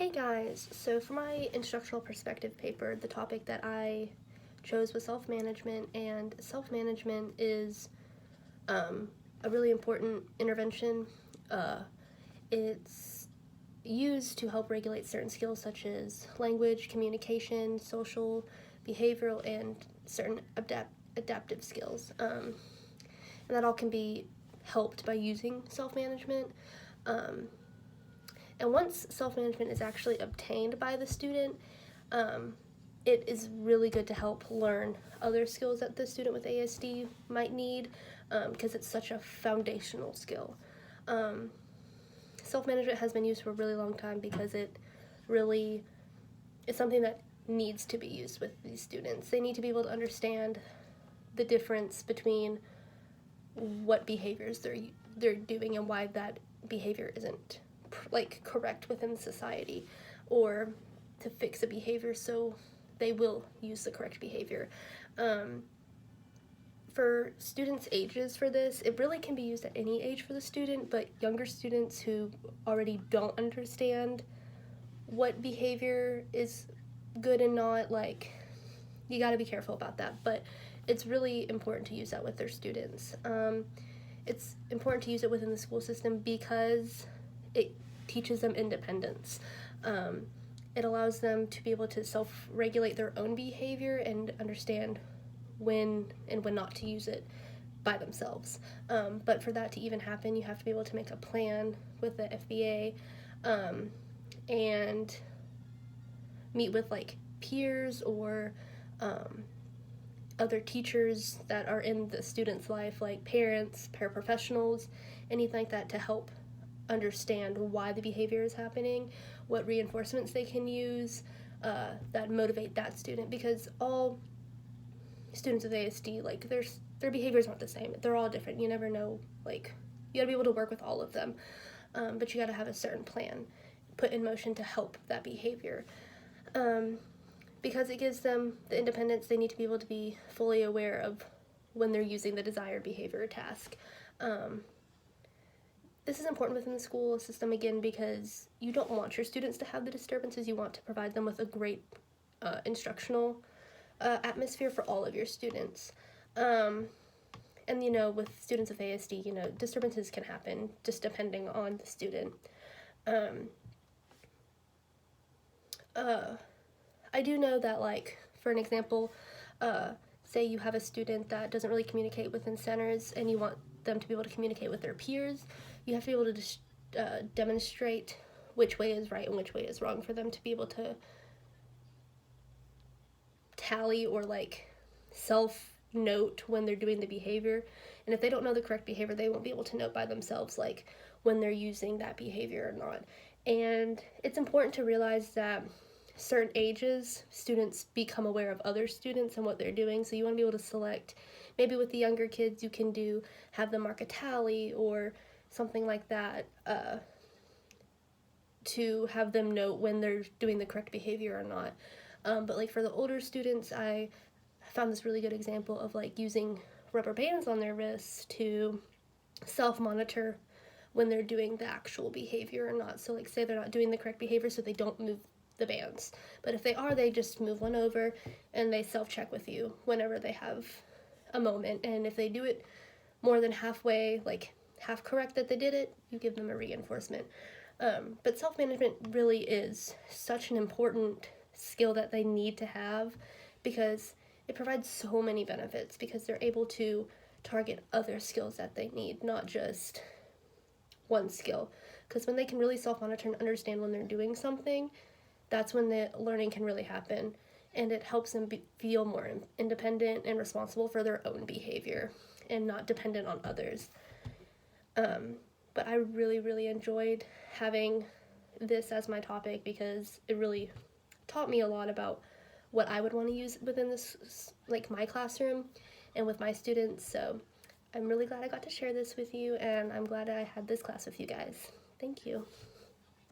Hey guys, so for my instructional perspective paper, the topic that I chose was self-management, and self-management is a really important intervention. It's used to help regulate certain skills such as language, communication, social, behavioral, and certain adaptive skills. And that all can be helped by using self-management. And once self-management is actually obtained by the student, it is really good to help learn other skills that the student with ASD might need, because it's such a foundational skill. Self-management has been used for a really long time because it really is something that needs to be used with these students. They need to be able to understand the difference between what behaviors they're doing and why that behavior isn't correct within society, or to fix a behavior so they will use the correct behavior. For students' ages for this, it really can be used at any age for the student, but younger students who already don't understand what behavior is good and not, you got to be careful about that, but it's really important to use that with their students. It's important to use it within the school system because it teaches them independence. It allows them to be able to self-regulate their own behavior and understand when and when not to use it by themselves. But for that to even happen, you have to be able to make a plan with the FBA and meet with peers or other teachers that are in the student's life, like parents, paraprofessionals, anything like that, to help understand why the behavior is happening, what reinforcements they can use that motivate that student, because all students with ASD, their behaviors aren't the same. They're all different. You never know, you gotta be able to work with all of them, but you gotta have a certain plan put in motion to help that behavior. Because it gives them the independence, they need to be able to be fully aware of when they're using the desired behavior or task. This is important within the school system, again, because you don't want your students to have the disturbances. You want to provide them with a great instructional atmosphere for all of your students. And, with students with ASD, disturbances can happen just depending on the student. I do know that, for an example, say you have a student that doesn't really communicate within centers and you want them to be able to communicate with their peers, you have to be able to demonstrate which way is right and which way is wrong for them to be able to tally or self-note when they're doing the behavior. And if they don't know the correct behavior, they won't be able to note by themselves when they're using that behavior or not. And it's important to realize that certain ages, students become aware of other students and what they're doing, so you want to be able to select. Maybe with the younger kids, you can have them mark a tally or something like that to have them note when they're doing the correct behavior or not. But for the older students, I found this really good example of using rubber bands on their wrists to self-monitor when they're doing the actual behavior or not. So say they're not doing the correct behavior, so they don't move the bands. But if they are, they just move one over and they self-check with you whenever they have a moment. And if they do it more than halfway, half correct that they did it, you give them a reinforcement. But self-management really is such an important skill that they need to have, because it provides so many benefits, because they're able to target other skills that they need, not just one skill. Because when they can really self-monitor and understand when they're doing something, that's when the learning can really happen, and it helps them feel more independent and responsible for their own behavior and not dependent on others. But I really, really enjoyed having this as my topic, because it really taught me a lot about what I would want to use within this, my classroom and with my students. So I'm really glad I got to share this with you, and I'm glad I had this class with you guys. Thank you.